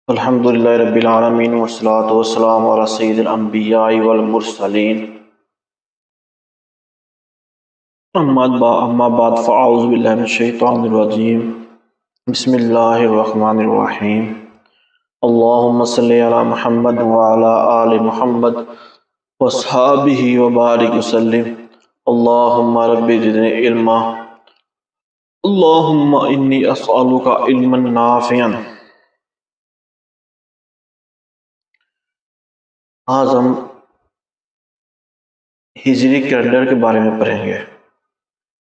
الحمدللہ رب العالمین والصلاة والسلام علی سید الانبیاء والمرسلین اما بعد فاعوذ باللہ من الشیطان الرجیم بسم اللہ الرحمن الرحیم اللہم صلی علی محمد وعلی آل محمد واصحابہ وبارک وسلم اللہم رب زدنی علما اللہم انی اسألک علما نافعا۔ آج ہم ہجری کیلنڈر کے بارے میں پڑھیں گے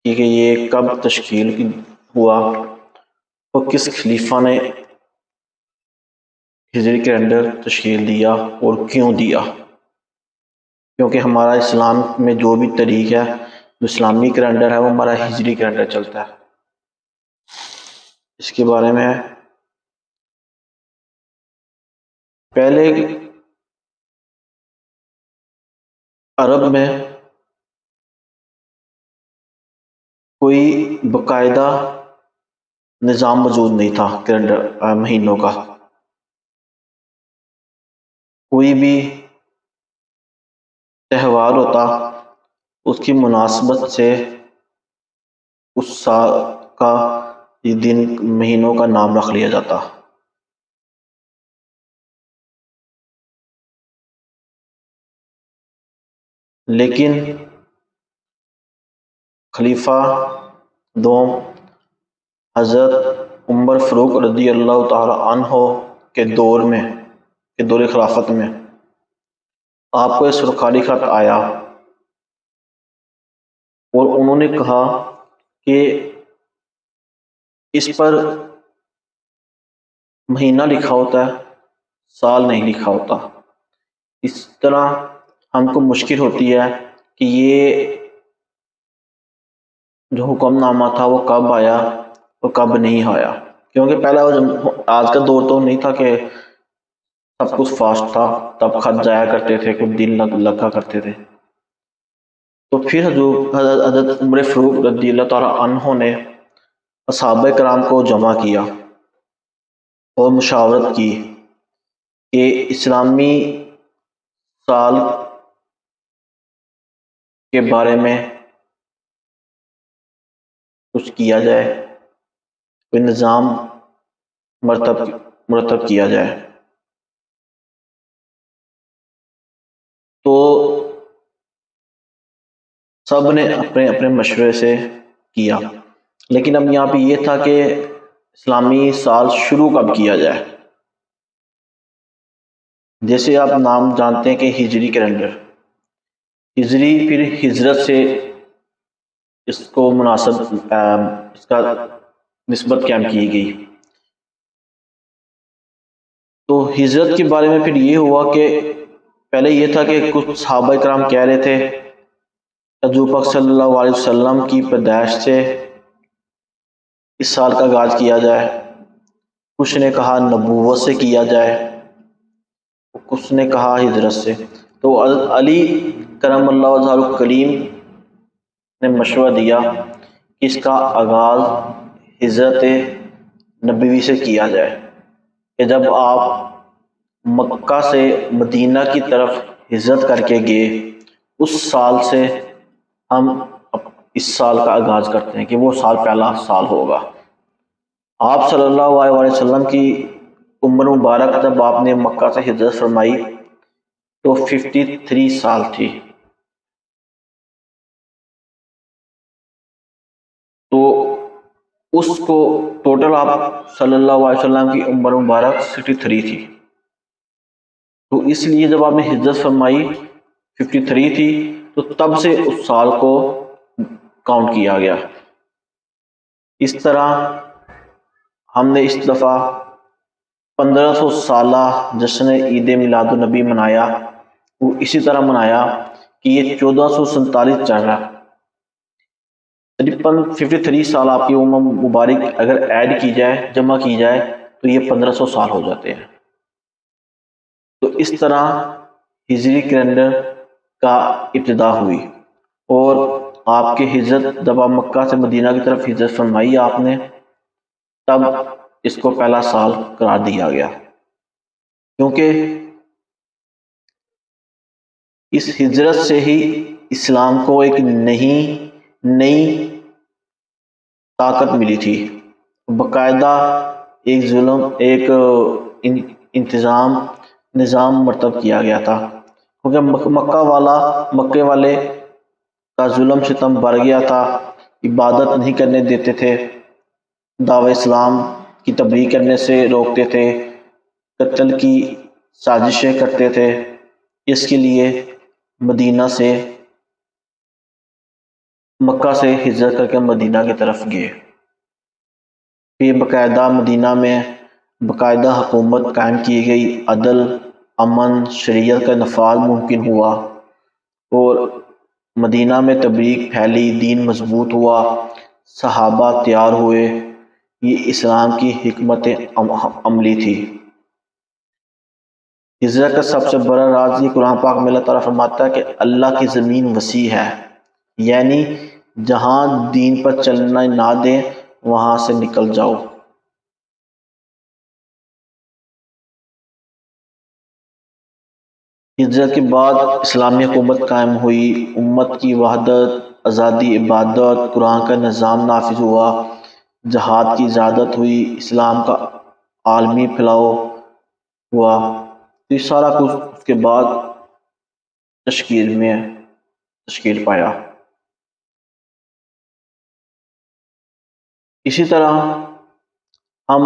کہ یہ کب تشکیل ہوا اور کس خلیفہ نے ہجری کیلنڈر تشکیل دیا اور کیوں دیا، کیونکہ ہمارا اسلام میں جو بھی تاریخ ہے، جو اسلامی کیلنڈر ہے، وہ ہمارا ہجری کیلنڈر چلتا ہے۔ اس کے بارے میں پہلے عرب میں کوئی باقاعدہ نظام موجود نہیں تھا کیلنڈر مہینوں کا۔ کوئی بھی تہوار ہوتا، اس کی مناسبت سے اس سال کا دن مہینوں کا نام رکھ لیا جاتا۔ لیکن خلیفہ دوم حضرت عمر فاروق رضی اللہ تعالی عنہ کے دور خلافت میں آپ کو ایک سرکاری خط آیا اور انہوں نے کہا کہ اس پر مہینہ لکھا ہوتا ہے، سال نہیں لکھا ہوتا۔ اس طرح ہم کو مشکل ہوتی ہے کہ یہ جو حکم نامہ تھا وہ کب آیا اور کب نہیں آیا، کیونکہ پہلا آج کا دور تو نہیں تھا کہ سب کچھ فاسٹ تھا، تب خط جایا کرتے تھے، کچھ دن لگا کرتے تھے۔ تو پھر حضرت عمر فاروق رضی اللہ تعالیٰ عنہ نے صحابہ کرام کو جمع کیا اور مشاورت کی کہ اسلامی سال کے بارے میں کچھ کیا جائے، کوئی نظام مرتب کیا جائے۔ تو سب نے اپنے اپنے مشورے سے کیا، لیکن اب یہاں پہ یہ تھا کہ اسلامی سال شروع کب کیا جائے۔ جیسے آپ نام جانتے ہیں کہ ہجری کیلنڈر، ہجری پھر ہجرت سے اس کو اس کا نسبت قائم کی گئی۔ تو ہجرت کے بارے میں پھر یہ ہوا کہ پہلے یہ تھا کہ کچھ صحابہ کرام کہہ رہے تھے حضور پاک صلی اللہ علیہ وسلم کی پیدائش سے اس سال کا آغاز کیا جائے، کچھ نے کہا نبوت سے کیا جائے، کچھ نے کہا ہجرت سے۔ تو حضرت علی کرم اللہ وجہہ الکریم نے مشورہ دیا کہ اس کا آغاز ہجرت نبوی سے کیا جائے، کہ جب آپ مکہ سے مدینہ کی طرف ہجرت کر کے گئے، اس سال سے ہم اس سال کا آغاز کرتے ہیں کہ وہ سال پہلا سال ہوگا۔ آپ صلی اللہ علیہ وسلم کی عمر مبارک جب آپ نے مکہ سے ہجرت فرمائی تو 53 سال تھی۔ تو اس کو ٹوٹل آپ صلی اللہ علیہ وسلم کی عمر مبارک 63 تھی۔ تو اس لیے جب آپ نے ہجرت فرمائی 53 تھی، تو تب سے اس سال کو کاؤنٹ کیا گیا۔ اس طرح ہم نے اس دفعہ 1500 سالہ جشن عید میلاد النبی منایا، وہ اسی طرح منایا کہ یہ 1447 چل رہا۔ 53 سال آپ کی عمر مبارک اگر ایڈ کی جائے، جمع کی جائے، تو یہ 1500 سال ہو جاتے ہیں۔ تو اس طرح ہجری کیلنڈر کا ابتدا ہوئی، اور آپ کے ہجرت جب آپ مکہ سے مدینہ کی طرف ہجرت فرمائی آپ نے، تب اس کو پہلا سال قرار دیا گیا۔ کیونکہ اس ہجرت سے ہی اسلام کو ایک نئی طاقت ملی تھی، باقاعدہ ایک نظام مرتب کیا گیا تھا، کیونکہ مکے والے کا ظلم ستم بڑھ گیا تھا، عبادت نہیں کرنے دیتے تھے، دعوی اسلام کی تبلیغ کرنے سے روکتے تھے، قتل کی سازشیں کرتے تھے۔ اس کے لیے مکہ سے ہجرت کر کے مدینہ کی طرف گئے۔ پھر باقاعدہ مدینہ میں باقاعدہ حکومت قائم کی گئی، عدل، امن، شریعت کا نفاذ ممکن ہوا، اور مدینہ میں تبلیغ پھیلی، دین مضبوط ہوا، صحابہ تیار ہوئے۔ یہ اسلام کی حکمت عملی تھی۔ ہجرت کا سب سے بڑا راز یہ قرآن پاک میں اللہ تعالیٰ فرماتا ہے کہ اللہ کی زمین وسیع ہے، یعنی جہاں دین پر چلنا نہ دیں وہاں سے نکل جاؤ۔ ہجرت کے بعد اسلامی حکومت قائم ہوئی، امت کی وحدت، آزادی، عبادت، قرآن کا نظام نافذ ہوا، جہاد کی اجازت ہوئی، اسلام کا عالمی پھیلاؤ ہوا۔ یہ سارا کچھ اس کے بعد تشکیل پایا۔ اسی طرح ہم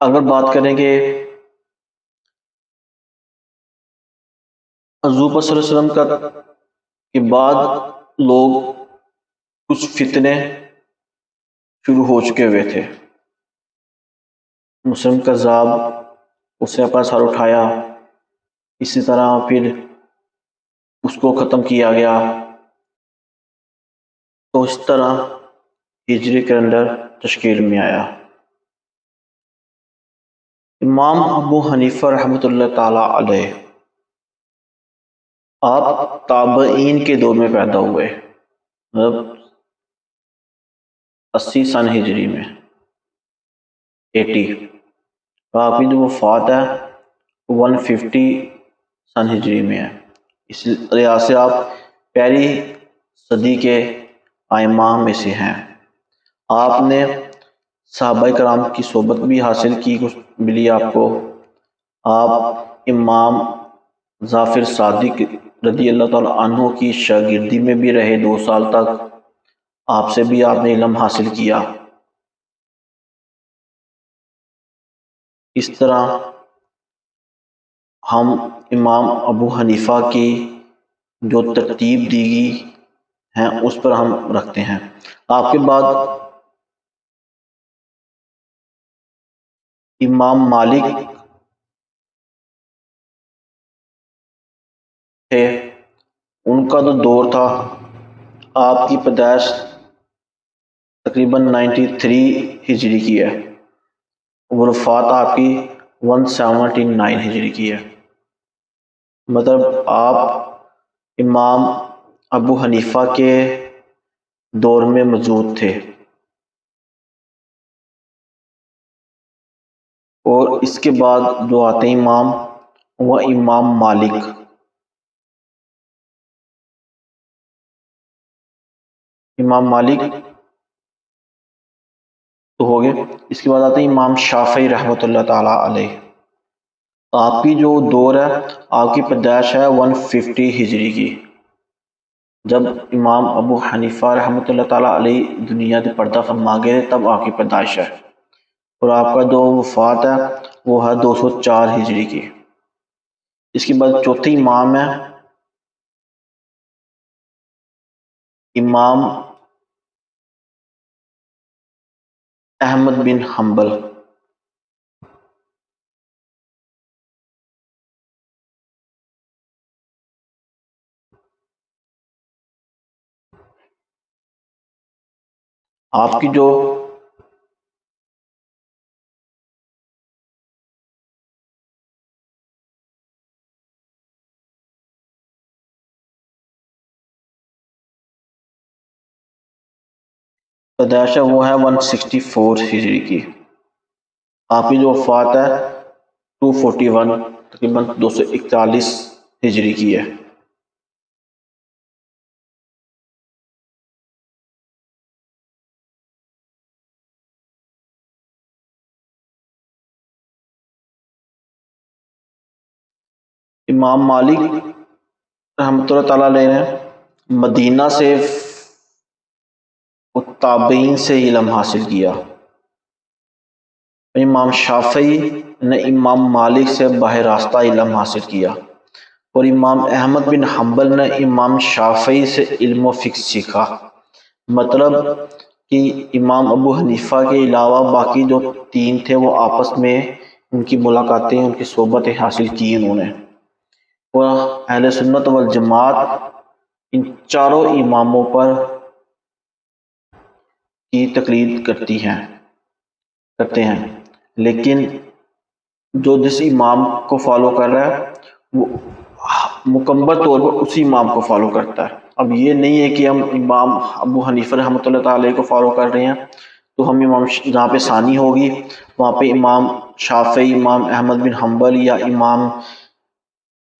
اگر بات کریں کہ حضور صلی اللہ علیہ وسلم کے بعد لوگ کچھ فتنے شروع ہو چکے ہوئے تھے۔ مسلم کذاب، اس نے اپنا سر اٹھایا، اسی طرح پھر اس کو ختم کیا گیا۔ تو اس طرح ہجری کیلنڈر تشکیل میں آیا۔ امام ابو حنیفہ رحمۃ اللہ تعالی علیہ، آپ تابعین کے دور میں پیدا ہوئے، مطلب 80 سن ہجری میں، 80۔ آپ کی جو وفات ہے 150 سن ہجری میں ہے۔ اس لحاظ سے آپ پہلی صدی کے ائمہ میں سے ہیں۔ آپ نے صحابہ کرام کی صحبت بھی حاصل کی، کچھ ملی آپ کو۔ آپ امام جعفر صادق رضی اللہ تعالیٰ عنہ کی شاگردی میں بھی رہے 2 سال تک، آپ سے بھی آپ نے علم حاصل کیا۔ اس طرح ہم امام ابو حنیفہ کی جو ترتیب دی گئی ہے اس پر ہم رکھتے ہیں۔ آپ کے بعد امام مالک تھے، ان کا جو دور تھا، آپ کی پیدائش تقریباً 93 ہجری کی ہے، وفات آپ کی 179 ہجری کی ہے۔ مطلب آپ امام ابو حنیفہ کے دور میں موجود تھے، اور اس کے بعد جو آتے امام وہ امام مالک۔ امام مالک تو ہو گئے، اس کے بعد آتے ہیں امام شافعی رحمۃ اللہ تعالی علیہ۔ آپ کی جو دور ہے، آپ کی پیدائش ہے 150 ہجری کی، جب امام ابو حنیفہ رحمۃ اللہ تعالی علیہ دنیا سے پردہ فرما گئے تب آپ کی پیدائش ہے، اور آپ کا جو وفات ہے وہ ہے 204 ہجری کی۔ اس کے بعد چوتھے امام ہے امام احمد بن حنبل۔ آپ کی جو پیدائش ہے وہ ہے 164 ہجری کی۔ آپ کی جو وفات ہے 241 تقریباً 241 ہجری کی ہے۔ امام مالک رحمۃ اللہ تعالیٰ علیہ نے مدینہ سے تابعین سے علم حاصل کیا۔ امام شافعی نے امام مالک سے براہ راستہ علم حاصل کیا، اور امام احمد بن حنبل نے امام شافعی سے علم و فقہ سیکھا۔ مطلب کہ امام ابو حنیفہ کے علاوہ باقی جو تین تھے وہ آپس میں ان کی ملاقاتیں، ان کی صحبتیں حاصل کی انہوں نے، اور اہل سنت والجماعت ان چاروں اماموں پر کی تقلید کرتے ہیں، لیکن جو جس امام کو فالو کر رہا ہے وہ مکمل طور پر اسی امام کو فالو کرتا ہے۔ اب یہ نہیں ہے کہ ہم امام ابو حنیفہ رحمۃ اللہ تعالی کو فالو کر رہے ہیں تو ہم امام جہاں پہ ثانی ہوگی وہاں پہ امام شافعی، امام احمد بن حنبل یا امام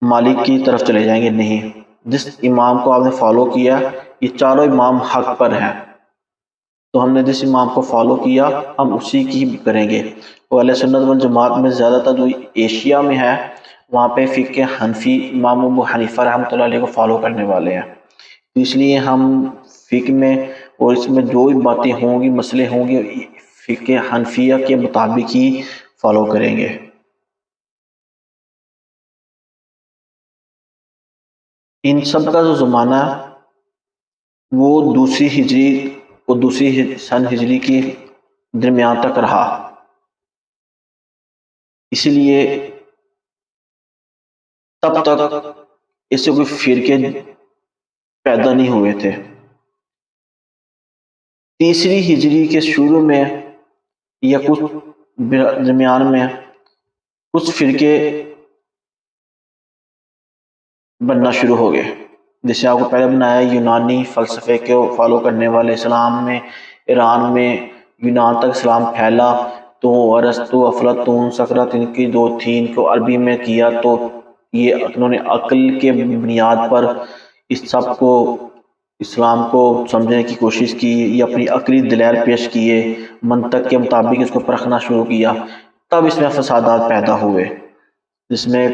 مالک کی طرف چلے جائیں گے۔ نہیں، جس امام کو آپ نے فالو کیا یہ چاروں امام حق پر ہیں، تو ہم نے جس امام کو فالو کیا ہم اسی کی کریں گے۔ اور اہل سنت والجماعت میں زیادہ تر جو ایشیا میں ہے وہاں پہ فقہ حنفی امام ابو حنیفہ رحمۃ اللہ علیہ کو فالو کرنے والے ہیں، اس لیے ہم فقہ میں اور اس میں جو بھی باتیں ہوں گی، مسئلے ہوں گے، فقہ حنفیہ کے مطابق ہی فالو کریں گے۔ ان سب کا جو زمانہ ہے وہ دوسری ہجری اور دوسری سن ہجری کے درمیان تک رہا، اسی لیے تب تک اس سے کوئی فرقے پیدا نہیں ہوئے تھے۔ تیسری ہجری کے شروع میں یا کچھ درمیان میں کچھ فرقے بننا شروع ہو گئے، جیسے آپ کو پہلے بنایا یونانی فلسفے کو فالو کرنے والے۔ اسلام میں ایران میں یونان تک اسلام پھیلا تو ارسطو، افلاطون، سقراط ان کی جو تھی ان کو عربی میں کیا، تو یہ انہوں نے عقل کے بنیاد پر اس سب کو اسلام کو سمجھنے کی کوشش کی، یہ اپنی عقلی دلائل پیش کیے، منطق کے مطابق اس کو پرکھنا شروع کیا، تب اس میں فسادات پیدا ہوئے، جس میں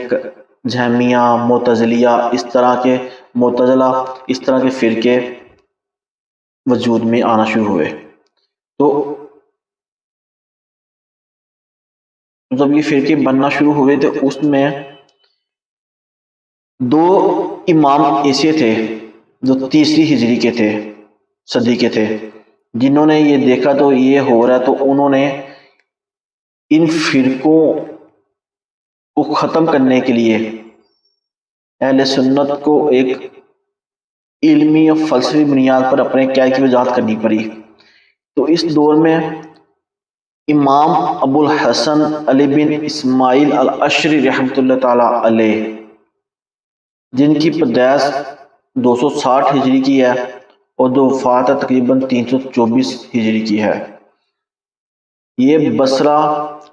جہمیہ، معتزلیہ، اس طرح کے فرقے وجود میں آنا شروع ہوئے۔ تو جب یہ فرقے بننا شروع ہوئے تو اس میں دو امام ایسے تھے جو تیسری ہجری کے تھے، صدی کے تھے، جنہوں نے یہ دیکھا تو یہ ہو رہا ہے، تو انہوں نے ان فرقوں کو ختم کرنے کے لیے اہل سنت کو ایک علمی اور فلسفی بنیاد پر اپنے قیام کی وضاحت کرنی پڑی۔ تو اس دور میں امام ابو الحسن علی بن اسماعیل الاشری رحمۃ اللہ تعالی علیہ، جن کی پیدائش 260 ہجری کی ہے اور جو وفات ہے تقریباً 324 ہجری کی ہے، یہ بصرہ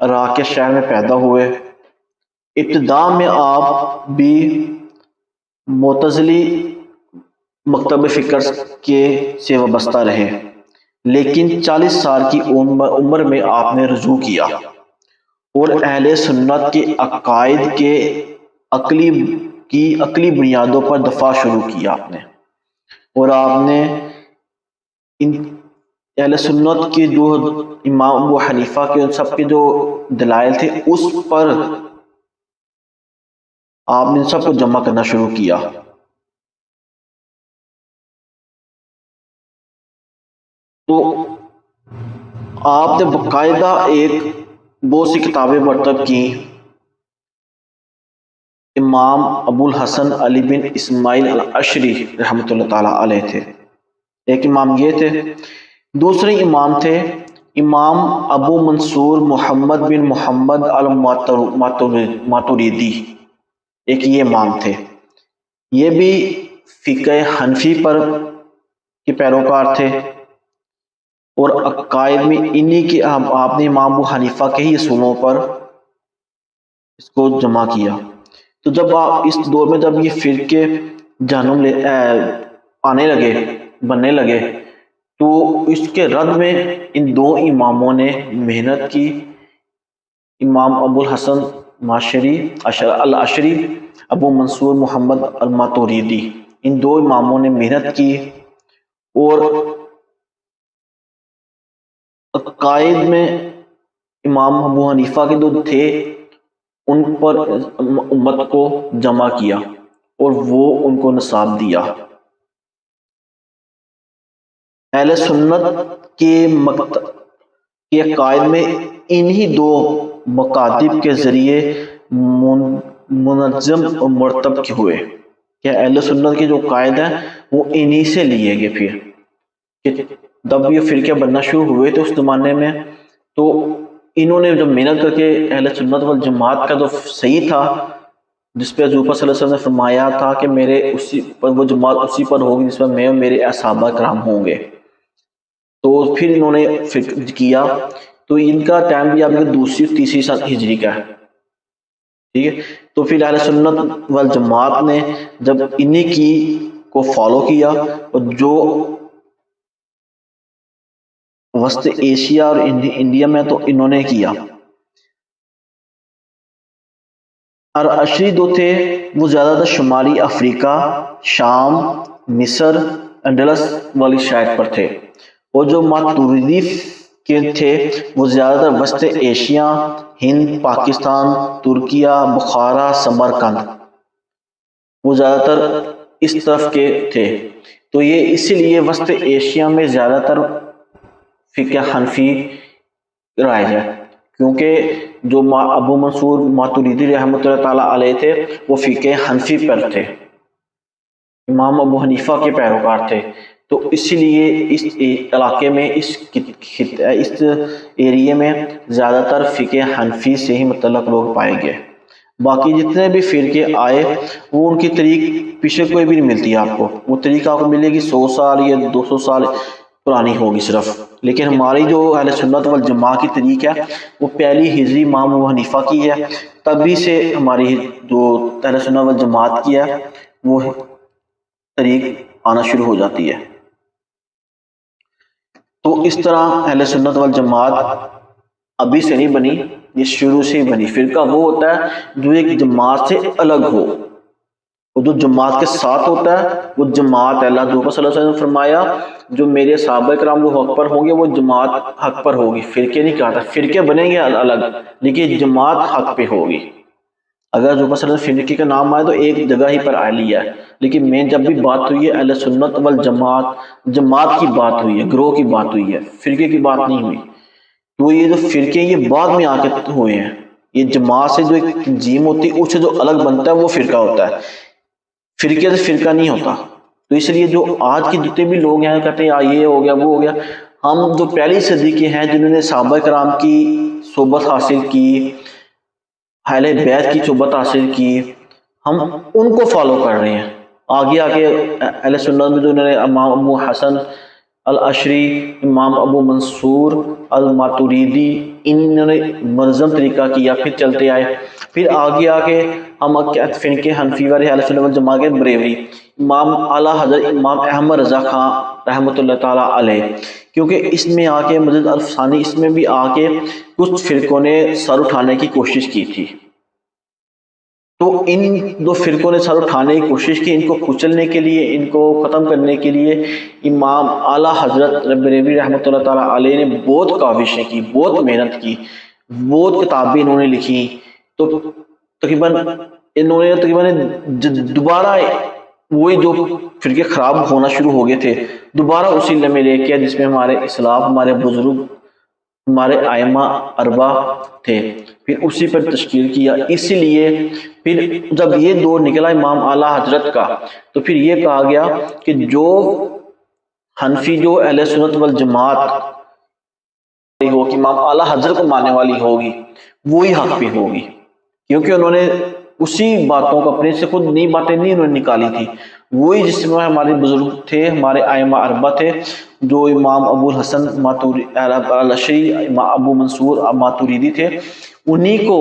عراق کے شہر میں پیدا ہوئے۔ ابتدا میں آپ بھی معتزلی مکتب فکر کے سے وابستہ رہے، لیکن 40 سال کی عمر میں آپ نے رجوع کیا اور اہل سنت کے عقائد کے عقلی بنیادوں پر دفاع شروع کیا آپ نے، اور آپ نے ان اہل سنت کے جو امام ابو حنیفہ کے سب کے جو دلائل تھے اس پر آپ نے سب کو جمع کرنا شروع کیا۔ تو آپ نے باقاعدہ بہت سی کتابیں مرتب کی۔ امام ابو الحسن علی بن اسماعیل الاشری رحمۃ اللہ تعالی علیہ تھے، ایک امام یہ تھے۔ دوسرے امام تھے امام ابو منصور محمد بن محمد الماتوریدی، ایک یہ امام تھے، یہ بھی فقہ حنفی پر کے پیروکار تھے، اور عقائد میں انہی کے آپ نے امام ابو حنیفہ کے ہی اصولوں پر اس کو جمع کیا۔ تو جب آپ اس دور میں جب یہ فرقے جنم آنے لگے، بننے لگے، تو اس کے رد میں ان دو اماموں نے محنت کی، امام ابو الحسن ماشری الاشری، ابو منصور محمد الماتوریدی، ان دو اماموں نے محنت کی اور عقائد میں امام ابو حنیفہ کے جو تھے ان پر امت کو جمع کیا اور وہ ان کو نصاب دیا۔ اہل سنت کے عقائد میں انہی دو مکاتب کے ذریعے منظم اور مرتب ہوئے کہ اہل سنت کے جو عقائد ہیں وہ انہی سے لیے گئے۔ پھر کہ جب یہ فرقے بننا شروع ہوئے تھے اس زمانے میں، تو انہوں نے جو محنت کر کے اہل سنت والجماعت کا جو صحیح تھا، جس پہ حضور صلی اللہ علیہ وسلم نے فرمایا تھا کہ میرے اسی پر وہ جماعت اسی پر ہوگی جس پر میں اور میرے صحابہ کرام ہوں گے، تو پھر انہوں نے فکر کیا۔ تو ان کا ٹائم بھی آپ کے دوسری تیسری سال ہجری کا ہے، ٹھیک ہے۔ تو پھر اہل سنت والجماعت نے جب انہی کی کو فالو کیا، اور جو وسط ایشیا اور انڈیا میں تو انہوں نے کیا۔ الاشری جو تھے وہ زیادہ تر شمالی افریقہ، شام، مصر، انڈلس والی سائٹ پر تھے، اور جو ماتوریدی کے تھے وہ زیادہ تر وسط ایشیا، ہند، پاکستان، ترکیہ، بخارا، سمرقند، وہ زیادہ تر اس طرف کے تھے۔ تو یہ اسی لیے وسط ایشیا میں زیادہ تر فقہ حنفی رائج ہے، کیونکہ جو ابو منصور ماتوریدی رحمۃ اللہ تعالیٰ علیہ تھے وہ فقہ حنفی پر تھے، امام ابو حنیفہ کے پیروکار تھے۔ تو اسی لیے اس علاقے میں اس ایریے میں زیادہ تر فقہ حنفی سے ہی متعلق لوگ پائے گئے۔ باقی جتنے بھی فرقے آئے وہ ان کی طریق پیچھے کوئی بھی نہیں ملتی، آپ کو وہ طریقہ آپ کو ملے گی 100 سال یا 200 سال پرانی ہوگی صرف، لیکن ہماری جو اہل سنت والجماعت کی طریق ہے وہ پہلی ہجری امام ابو حنیفہ کی ہے، تبھی سے ہماری جو اہل سنت والجماعت کی ہے وہ طریق آنا شروع ہو جاتی ہے۔ تو اس طرح اہل سنت والجماعت ابھی سے نہیں بنی، یہ شروع سے ہی بنی۔ فرقہ وہ ہوتا ہے جو ایک جماعت سے الگ ہو، اور جو جماعت کے ساتھ ہوتا ہے وہ جماعت، اللہ صلی اللہ علیہ وسلم نے فرمایا جو میرے صحابہ کرام وہ حق پر ہوں گے وہ جماعت حق پر ہوگی۔ فرقے نہیں کہا تھا، فرقے بنیں گے الگ لیکن جماعت حق پہ ہوگی۔ اگر جو مثلا فرقے کا نام آئے تو ایک جگہ ہی پر آ لیا ہے، لیکن میں جب بھی بات ہوئی ہے اہل سنت والجماعت، جماعت کی بات ہوئی ہے، گروہ کی بات ہوئی ہے، فرقے کی بات نہیں ہوئی۔ تو یہ جو فرقے یہ بعد میں آ کے ہوئے ہیں، یہ جماعت سے جو ایک تنظیم ہوتی ہے اس سے جو الگ بنتا ہے وہ فرقہ ہوتا ہے، فرقے سے فرقہ نہیں ہوتا۔ تو اس لیے جو آج کے جتنے بھی لوگ ہیں کہتے ہیں یہ ہو گیا وہ ہو گیا، ہم جو پہلی صدی کے ہیں جنہوں نے صحابہ کرام کی صحبت حاصل کی، اہل بیت کی صحبت حاصل کی، ہم ان کو فالو کر رہے ہیں۔ آگے آگے اہل سنت میں جو انہوں نے امام ابو حسن الاشری، امام ابو منصور الماتوریدی، انہوں نے منظم طریقہ کیا، پھر چلتے آئے، پھر آگے آگے ہم فرقے حنفی والے اہل سنت والجماعت کے بریلوی، امام اعلیٰ حضرت امام احمد رضا خان رحمۃ اللہ تعالیٰ علیہ، کیونکہ اس میں آ کے مجد الفسانی اس میں بھی آ کے کچھ فرقوں نے سر اٹھانے کی کوشش کی تھی۔ تو ان دو فرقوں نے سر اٹھانے کی کوشش کی، ان کو کچلنے کے لیے، ان کو ختم کرنے کے لیے امام اعلیٰ حضرت بریلوی رحمۃ اللہ تعالیٰ علیہ نے بہت کاوشیں کی، بہت محنت کی، بہت کتابیں انہوں نے لکھی۔ تو تقریباً انہوں نے دوبارہ وہی جو فرقے خراب ہونا شروع ہو گئے تھے دوبارہ اسی لمحے لے کے، جس میں ہمارے اسلاف، ہمارے بزرگ، ہمارے ائمہ اربع تھے، پھر اسی پر تشکیل کیا۔ اسی لیے پھر جب یہ دور نکلا امام اعلیٰ حضرت کا تو پھر یہ کہا گیا کہ جو حنفی، جو اہل سنت والجماعت ہوگی، امام اعلیٰ حضرت کو ماننے والی ہوگی، وہی حق پہ ہوگی، کیونکہ انہوں نے اسی باتوں کو اپنے سے خود نئی باتیں نہیں انہوں نے نکالی تھی، وہی جس میں ہمارے بزرگ تھے، ہمارے ائمہ اربعہ تھے، جو امام ابو الحسن الاشعری، امام ابو منصور ماتوریدی تھے، انہی کو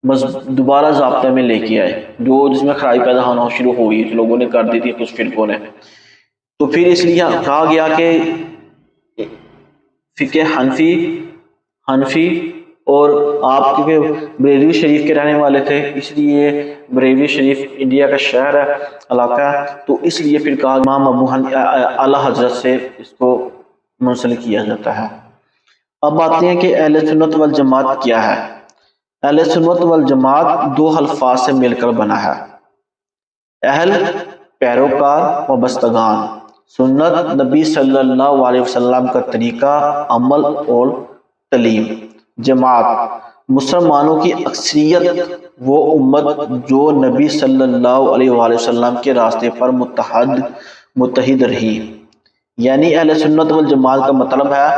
بس دوبارہ ضابطے میں لے کے آئے، جو جس میں خرابی پیدا ہونا شروع ہو گئی، لوگوں نے کر دی تھی کچھ فرقوں نے۔ تو پھر اس لیے کہا گیا کہ فقہ حنفی اور آپ کے بریلوی شریف کے رہنے والے تھے، اس لیے بریلوی شریف انڈیا کا شہر ہے، علاقہ ہے، تو اس لیے پھر کہا امام ابو اعلیٰ حضرت سے اس کو منسلک کیا جاتا ہے۔ اب آتے ہیں کہ اہل سنت والجماعت کیا ہے۔ اہل سنت والجماعت دو الفاظ سے مل کر بنا ہے، اہل پیروکار وابستگان، سنت نبی صلی اللہ علیہ وسلم کا طریقہ عمل اور تعلیم، جماعت مسلمانوں کی اکثریت، وہ امت جو نبی صلی اللہ علیہ وسلم کے راستے پر متحد رہی۔ یعنی اہل سنت والجماعت کا مطلب ہے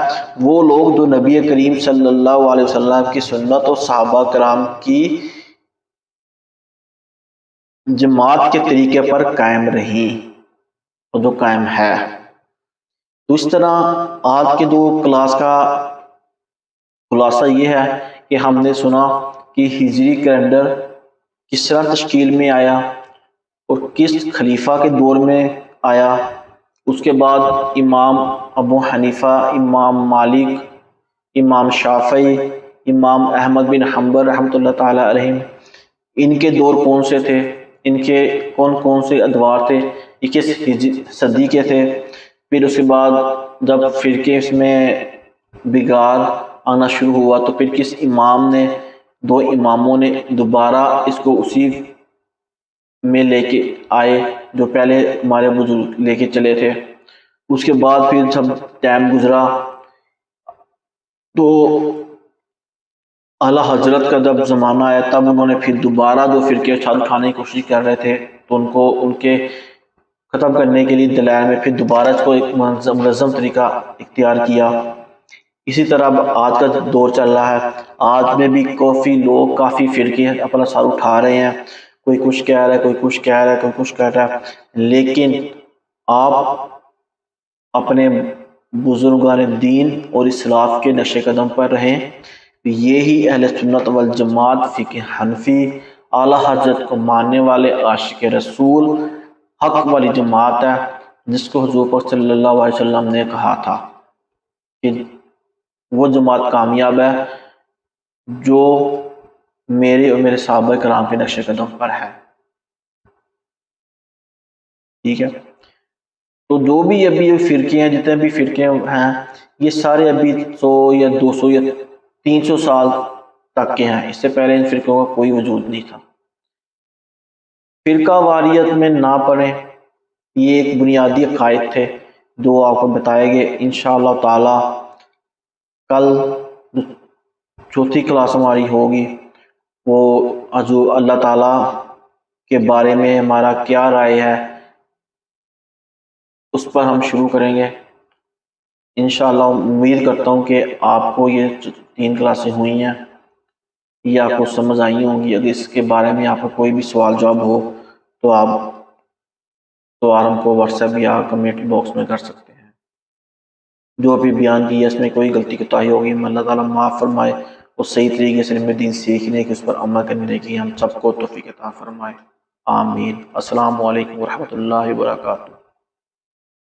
وہ لوگ جو نبی کریم صلی اللہ علیہ وسلم کی سنت اور صحابہ کرام کی جماعت کے طریقے پر قائم رہی اور جو قائم ہے۔ تو اس طرح آج کے دو کلاس کا خلاصہ یہ ہے کہ ہم نے سنا کہ ہجری کیلنڈر کس طرح تشکیل میں آیا اور کس خلیفہ کے دور میں آیا، اس کے بعد امام ابو حنیفہ، امام مالک، امام شافعی، امام احمد بن حنبل رحمۃ اللہ تعالی علیہ، ان کے دور کون سے تھے، ان کے کون کون سے ادوار تھے، یہ کس صدی کے تھے۔ پھر اس کے بعد جب فرقے اس میں بگاڑ آنا شروع ہوا تو پھر کس امام نے، دو اماموں نے دوبارہ اس کو اسی میں لے کے آئے جو پہلے ہمارے بزرگ لے کے چلے تھے۔ اس کے بعد پھر جب ٹائم گزرا تو اعلیٰ حضرت کا جب زمانہ آیا تب انہوں نے پھر دوبارہ جو فرقے چھت اٹھانے کی کوشش کر رہے تھے تو ان کو ان کے ختم کرنے کے لیے دلائل میں پھر دوبارہ اس کو ایک منظم طریقہ اختیار کیا۔ اسی طرح آج کا دور چل رہا ہے، آج میں بھی کافی لوگ کافی فرقے اپنا سر اٹھا رہے ہیں، کوئی کچھ کہہ رہا ہے، کوئی کچھ کہہ رہا ہے، کوئی کچھ کہہ رہا ہے، لیکن آپ اپنے بزرگان دین اور اسلاف کے نقش قدم پر رہیں۔ یہی اہل سنت والجماعت فقہ حنفی اعلیٰ حضرت کو ماننے والے عاشق رسول حق والی جماعت ہے، جس کو حضور پاک صلی اللہ علیہ وسلم نے کہا تھا کہ وہ جماعت کامیاب ہے جو میرے اور میرے صحابہ کرام کے نقش قدم پر ہے۔ ٹھیک ہے، تو جو بھی ابھی فرقے ہیں، جتنے بھی فرقے ہیں، یہ سارے ابھی 100 یا 200 یا 300 سال تک کے ہیں، اس سے پہلے ان فرقوں کا کوئی وجود نہیں تھا۔ فرقہ واریت میں نہ پڑھیں، یہ ایک بنیادی عقائد تھے جو آپ کو بتائے گئے۔ انشاءاللہ تعالی کل چوتھی کلاس ہماری ہوگی، وہ اللہ تعالیٰ کے بارے میں ہمارا کیا رائے ہے اس پر ہم شروع کریں گے۔ انشاءاللہ امید کرتا ہوں کہ آپ کو یہ 3 کلاسیں ہوئی ہیں، یہ آپ کو سمجھ آئی ہوں گی۔ اگر اس کے بارے میں آپ کو کوئی بھی سوال جواب ہو تو آپ ہم کو واٹس ایپ یا کمنٹ باکس میں کر سکتے ہیں۔ جو بھی بیان کی ہے اس میں کوئی غلطی کوتاہی ہوگی اللہ تعالیٰ معاف فرمائے اور صحیح طریقے سے علم دین سیکھنے کی، اس پر عمل کرنے کی ہم سب کو توفیق عطا فرمائے، آمین۔ السلام علیکم ورحمۃ اللہ وبرکاتہ۔